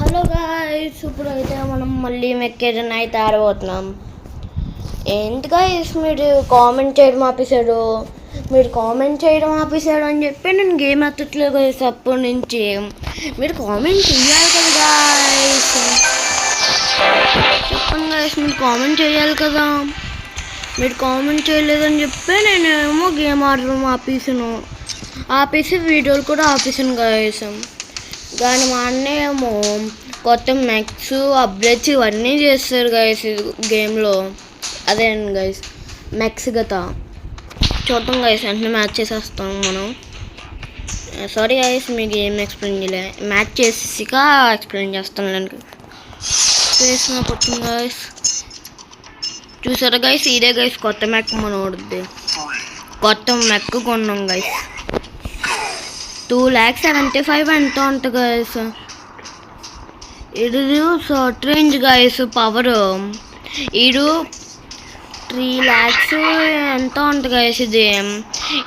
Hello guys, ఇప్పుడైతే మనం మళ్ళీ మెక్కేజన్ అయితే ఆడబోతున్నాం. ఏంటి గాయ్స్ మీరు కామెంట్ చేయడం ఆపేశాడు అని చెప్పి నేను గేమ్ ఎత్తట్లేదు గాయ్స్. అప్పటి నుంచి మీరు కామెంట్ చేయాలి కదా గాయ్స్. చెప్పండి గాయ్స్, మీరు కామెంట్ చేయాలి కదా. మీరు కామెంట్ చేయలేదని చెప్పి నేనేమో గేమ్ ఆడడం ఆపేసి వీడియోలు కూడా ఆపేసాను గాయ్స్. దాని మా అన్నేమో కొత్త మ్యాక్స్ అప్డేట్స్ ఇవన్నీ చేస్తారు గైస్ గేమ్లో. అదే అండి గైస్ మ్యాక్స్ గత చూద్దాం గైస్. వెంటనే మ్యాచ్ చేసేస్తాం మనం. సారీ గైస్ మీకు ఏం ఎక్స్ప్లెయిన్ చేయలే, మ్యాచ్ చేసాక ఎక్స్ప్లెయిన్ చేస్తాను. దానికి చేసిన కొత్త గైస్ చూసారా గైస్, ఇదే గైస్ కొత్త మ్యాక్ మనం ఓడుద్ది. కొత్త మ్యాక్ కొన్నాం గైస్. 2,75,000 ఎంతో ఉంటుంది గైస్. ఇది షార్ట్ రేంజ్ గైస్. పవర్ ఇది 3 lakhs ఎంతో ఉంటుంది గైస్.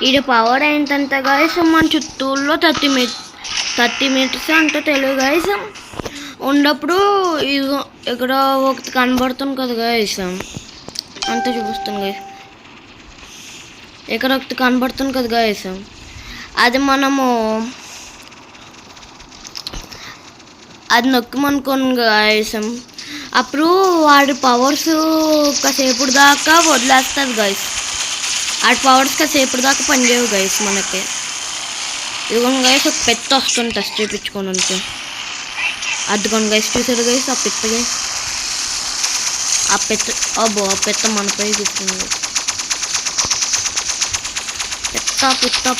ఇది పవర్ ఏంటంటే గైస్ మన చుట్టూలో 30 meters అంటే తెలియదు గైస్. ఉన్నప్పుడు ఇది ఇక్కడ ఒకటి కనబడుతుంది కదా గైస్, అంతా చూపిస్తాను గైస్. ఇక్కడ ఒకటి కనబడుతుంది కదా గైస్, అది నొక్కమనుకోను గాయస్. అప్పుడు వాడి పవర్స్ కాసేపు దాకా వదిలేస్తుంది గైస్. వాడి పవర్స్ కాసేపు దాకా పనిచేయవు గైస్ మనకి. ఇదిగోండి గైస్, ఒక పెద్ద వస్తుంది టెస్ట్ చేయించుకోవడానికి. అదిగోండి గైస్, చూసారు గైస్ ఆ పెద్దగా ఆ పెద్ద మనపై కూర్చుంది.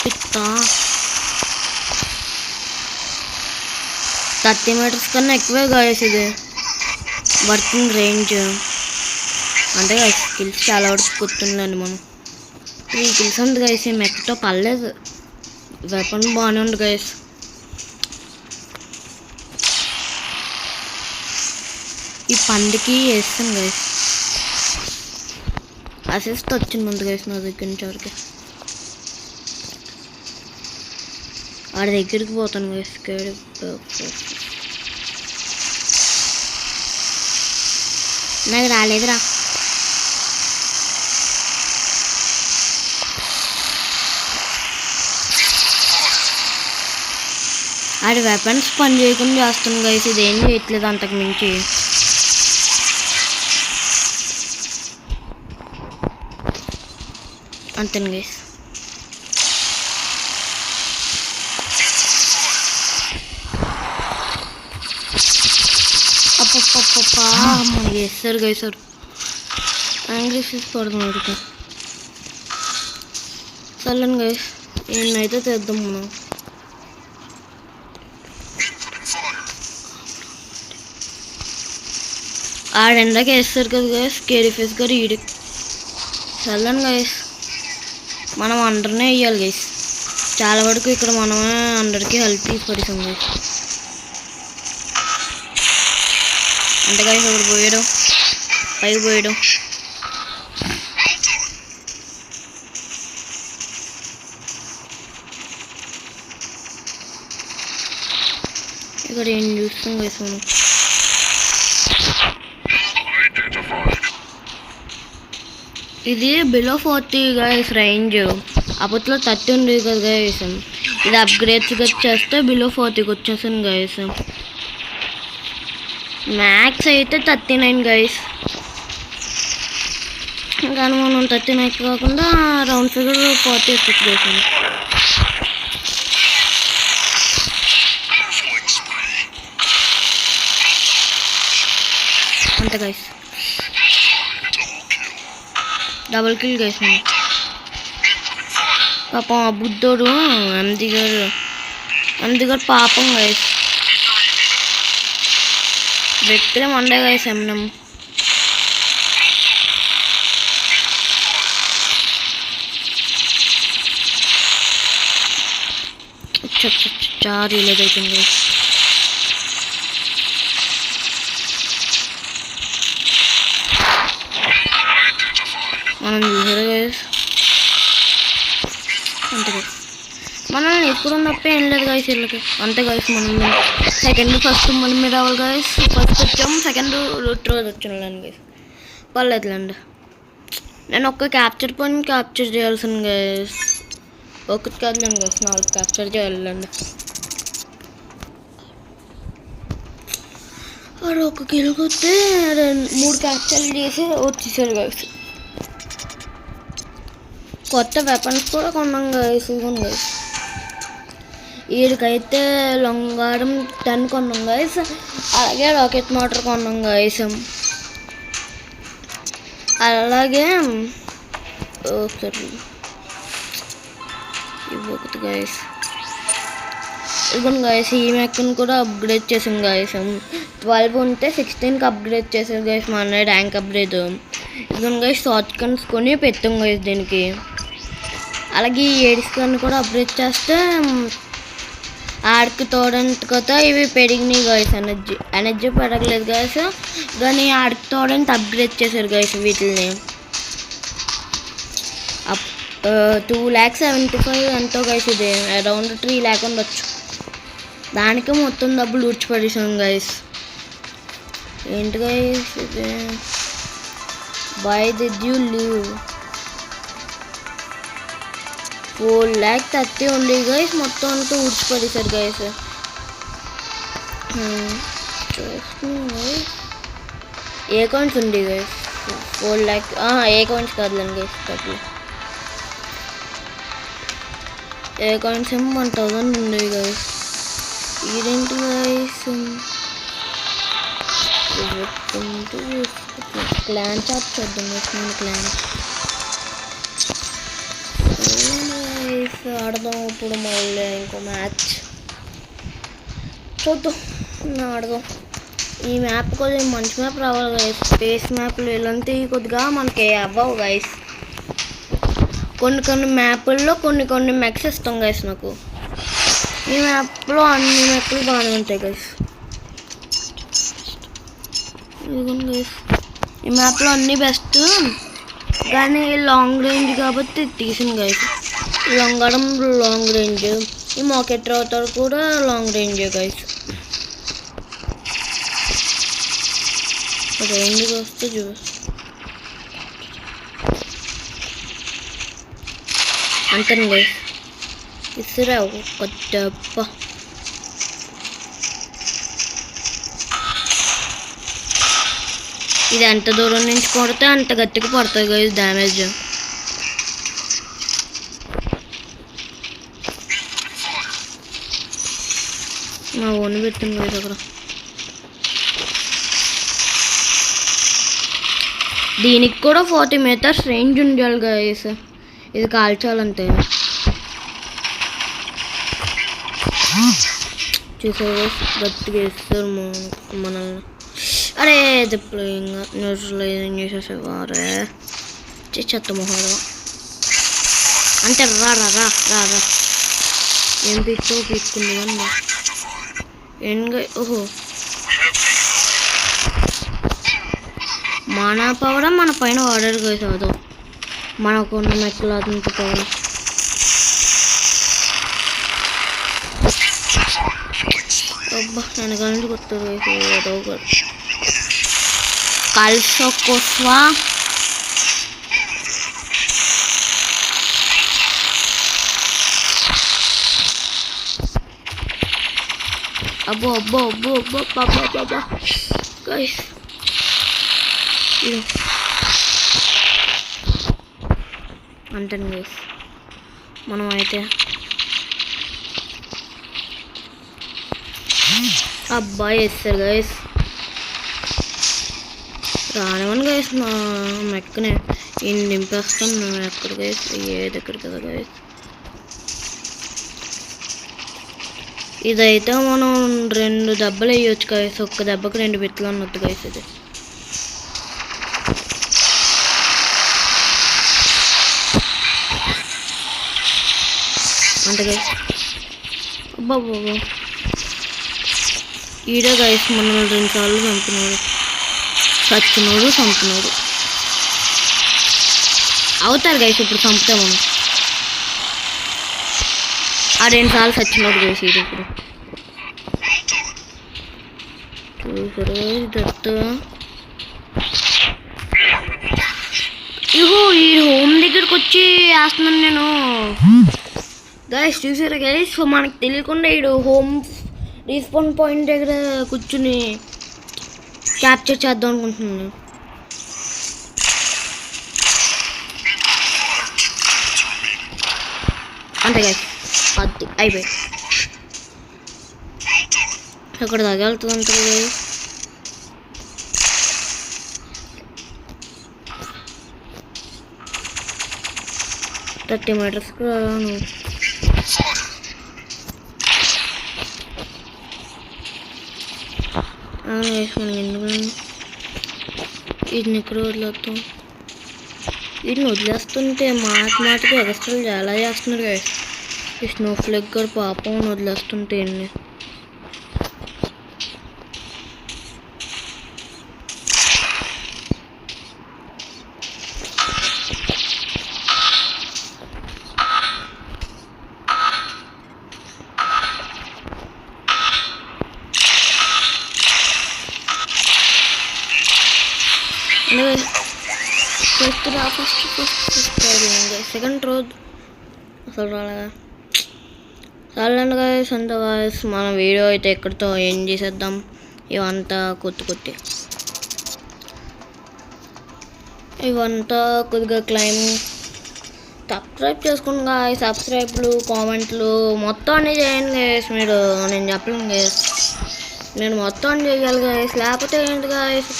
పిత్త 30 meters కన్నా ఎక్కువే గాయస్. ఇది వర్కింగ్ రేంజ్ అంటే స్కిల్స్ చాలా వరకు గుర్తుందండి. మనం 3 kills ఉంది గైస్. ఈ మెక్తో పర్లేదు, వెపన్ బాగానే ఉంది గైస్. ఈ పండుకి వేస్తాను గైస్. అసిస్ట్ వచ్చింది ముందు గైస్ నా దగ్గర నుంచి. వరకు వాడి దగ్గరికి పోతాను గైస్. నాకు రాలేదురా. ఆడి వెపన్స్ పని చేయకుండా చేస్తాను గైస్. ఇదేం చేయట్లేదు అంతకు మించి. అంతేను గైస్. వేస్తారు గైసారు యాంగ్రీస్ పడుతున్నాడు. చల్లని గైస్, ఏమైతే తెద్దాం మనం. ఆడెందాక వేస్తారు కదా గైస్ కేరీ ఫేస్ గారు. ఈడి చల్లని గైస్, మనం అండర్నే వేయాలి గైస్. చాలా వరకు ఇక్కడ మనమే అందరికి హెల్ప్ తీసి పడిసాం గైస్. అంటే గైస్ ఒకటి పోయాడు, పైకి పోయాడు. ఇక్కడ ఏం చూస్తాం గైస్ మనం. ఇది బిలో 40 గైస్ రేంజ్. అప్పట్లో 30 ఉంది కదా గైస్. ఇది అప్గ్రేడ్స్గా చేస్తే బిలో 40కి వచ్చేసాను గైస్. మ్యాక్స్ అయితే 39 గైస్. కానీ మనం 39 కాకుండా రౌండ్ ఫిగర్ 40 వచ్చేసి గైస్. అంతే గైస్, డబుల్ కిల్ గైస్. పాపం ఆ బుద్ధోడు ఎంది గారు పాపం గైస్. వ్యక్తులే మండే గైస్. ఎంనం రీలేజ్ అవుతుంది గైస్. మనం చూసారా గైస్. అంతే గైస్, మనల్ని ఎప్పుడు తప్ప ఏం లేదు గైస్ వీళ్ళకి. అంతే గైస్ మనం సెకండ్ ఫస్ట్ మన మీద రావాలి గైస్. ఫస్ట్ వచ్చాము, సెకండ్ త్రోజ్ వచ్చాను గైస్. పర్లేదులేండి. నేను ఒక్క క్యాప్చర్ పాయింట్ క్యాప్చర్ చేయాల్సింది గైస్. ఒకటి కాదులేండి గైస్, 4 క్యాప్చర్ చేయాలండి. వాడు ఒక కిలో కొస్తే 3 క్యాప్చర్లు చేసి వచ్చేసాడు గైస్. కొత్త వెపన్స్ కూడా కొన్నాం గైస్. ఇవ్వండి గైస్, వీడికైతే లొంగారం 10 కొన్నాం గైస్. అలాగే రాకెట్ మోటార్ కొన్నాం గైస్. అలాగే ఇవ్వకూడదు గైస్. ఇవ్వండి గైస్, ఈ మ్యాక్ని కూడా అప్గ్రేడ్ చేసాం గైస్. 12 ఉంటే 16కి అప్గ్రేడ్ చేసాం గైస్. మా అన్నయ్య ర్యాంక్ అప్గ్రేడ్. ఇవ్వండి గైస్, షార్ట్ గన్స్ కొని పెట్టాం గైస్ దీనికి. అలాగే ఈ ఏడిస్ గన్ కూడా అప్గ్రేడ్ చేస్తే ఆడికి తోడంత కదా ఇవి పెరిగినాయి గైస్. ఎనర్జీ పెరగలేదు గైస్, కానీ ఆడికి తోడంత అప్గ్రేడ్ చేశారు గైస్ వీటిని. 2,75,000 ఎంతో గైస్. ఇది అరౌండ్ 3 lakh ఉండొచ్చు. దానికి మొత్తం డబ్బులు ఊడ్చిపడేసాం గైస్. ఏంటి గైస్ ఇది? Why did you leave? 4,30,000 ఉంది గైస్. మొత్తం అంతా ఊడ్చిపడేశారు గైస్. ఏ కాయిన్స్ ఉంది గైస్? 4 lakh. ఏ కాయిన్స్ కాదులేండి గైస్, డబ్బులు ఏ కాయిన్స్ ఏమో 1,000 ఉంది గైస్. ఇదేంటి గైస్? క్లాన్ చాట్ చేద్దాం గైస్. నేను క్లాన్ ఆడదాం ఇప్పుడు. మళ్ళీ ఇంకో మ్యాచ్ చూద్దాం, ఆడదాం. ఈ మ్యాప్ కొద్దిగా మంచి మ్యాప్ రావాలి గైస్. స్పేస్ మ్యాప్లు ఇలాంటివి కొద్దిగా మనకి అవ్వవు గైస్. కొన్ని మ్యాప్ల్లో కొన్ని మ్యాక్స్ ఇస్తాం గైస్ నాకు. ఈ మ్యాప్లో అన్ని మ్యాప్లు బాగానే ఉంటాయి గైస్. ఇదిగోండి గైస్, ఈ మ్యాప్లో అన్నీ బెస్ట్, కానీ లాంగ్ రేంజ్ కాబట్టి తీసింది గైస్. లొంగడం లాంగ్ రేంజ్, ఈ మాకెట్ రౌటర్ కూడా లాంగ్ రేంజే గైస్. రేంజ్కి వస్తే అంతేను గైస్. ఇసురా ఒక దెబ్బ. ఇది ఎంత దూరం నుంచి కొడితే అంత గట్టిగా పడుతుంది గైస్ డ్యామేజ్. మా ఓన్ పెట్టింది గైస్ అక్కడ. దీనికి కూడా 40 meters రేంజ్ ఉండాలి గైస్ ఇది కాల్చాలంటే. చూసారు గైస్, గట్టిగా వేస్తారు మనల్ని. అరే ఇప్పుడు ఇంకా న్యూట్రలైజింగ్ చేసేసేవారే చెత్త మొహం. అంటే రా రా రా రా రా ఏం పీక్కుంది కానీ ఏంగా. ఓహో, మన పవర్ మన పైన వాడారు గైస్. అదో మనకున్న మెక్కలు అదంత పవర్. అబ్బా వెనకాల నుంచి కొత్తారు గైస్. అదో కలిసొక్కొస్వా. అబ్బో అబ్బో అబ్బో అబ్బో బాబా బాబా గైస్. అంటాను గైస్, మనం అయితే అబ్బాయి వేస్తారు గైస్. రానివ్వండి గైస్, మా మెక్కనే ఈయన నింపేస్తాను. మేము ఎక్కడ గైస్, ఏది ఎక్కడ కదా గైస్. ఇదైతే మనం 2 దెబ్బలు వేయచ్చు గైస్. ఒక్క దెబ్బకి 2 బిట్లు అన్నట్టు గైస్ ఇది. అంటే గైస్ అబ్బా బాబా ఈడే గైస్ మనం 2 సార్లు చంపినాడు. చంపినాడు అవుతారు గైస్. ఇప్పుడు చంపుతాం మనం. ఆ 2 సార్లు చచ్చినప్పుడు చేసి ఇది ఇప్పుడు చూసారు దత్తు ఇగో ఈ హోమ్ దగ్గరకు వచ్చి వేస్తున్నాను నేను గైస్. చూసారా గైస్? సో మనకు తెలియకుండా ఈడు హోమ్ రీస్పాన్ పాయింట్ దగ్గర కూర్చుని క్యాప్చర్ చేద్దాం అనుకుంటున్నాను. అంతే గైస్, అది అయిపోయి అక్కడ తగలుతుంది అంటారు గైస్. థర్టీ మీటర్స్కి రాను. మనం ఎందుకు వీటిని ఎక్కడ వదిలేస్తాం? వీటిని వదిలేస్తుంటే మాటకి ఎగస్ట్రాలు చాలా చేస్తున్నారు కదా. ఈ స్నో ఫ్లేక్ కూడా పాపం వదిలేస్తుంటే ఎన్ని సెకండ్ రోజు అసలు రాలేగా. చాలండి గాయస్, అంతా గాయస్ మన వీడియో అయితే ఎక్కడితో ఏం చేసేద్దాం. ఇవంతా కొత్తి ఇవంతా కొద్దిగా క్లైమ్. సబ్స్క్రైబ్ చేసుకోండి గాయస్. సబ్స్క్రైబ్లు, కామెంట్లు మొత్తం అన్నీ చేయండి గాయస్. మీరు నేను చెప్పలేను గాయస్, నేను మొత్తం చేయాలి గాయస్. లేకపోతే ఏంటి గాయస్,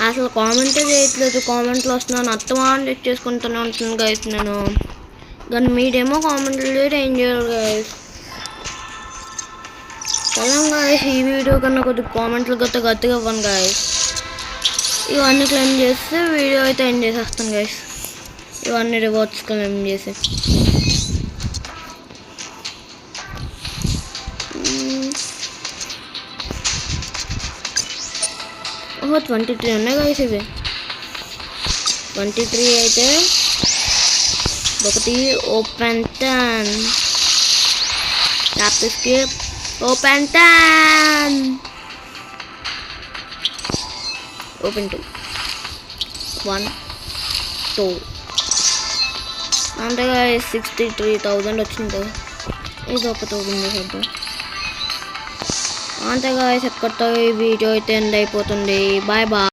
అసలు కామెంటే చేయట్లేదు. కామెంట్లు వస్తున్నాను అర్థమా అని చేసుకుంటూనే ఉంటుంది గాయస్ నేను. కానీ మీరేమో కామెంట్లు చేయడం ఏం చేయాలి గాయస్. సరే గాయస్, ఈ వీడియో కన్నా కొద్దిగా కామెంట్లు గట్టిగా ఇవ్వండి గాయస్. ఇవన్నీ క్లెయిమ్ చేస్తే వీడియో అయితే ఎండ్ చేసేస్తాను గాయస్. ఇవన్నీ రివార్డ్స్ క్లెయిమ్ చేసి 23 ఉన్నాయి గాయస్. ఇవి 23 అయితే ఒకటి open 10 tap skip open 10 open 2 1 2 అంటే గాయస్ 63,000 వచ్చింది. ఇది ఒకటి ఓపెన్ చేసేద్దాం. అంతే గాయస్, ఎక్కడితో ఈ వీడియో అయితే ఎండ్ అయిపోతుంది. Bye bye.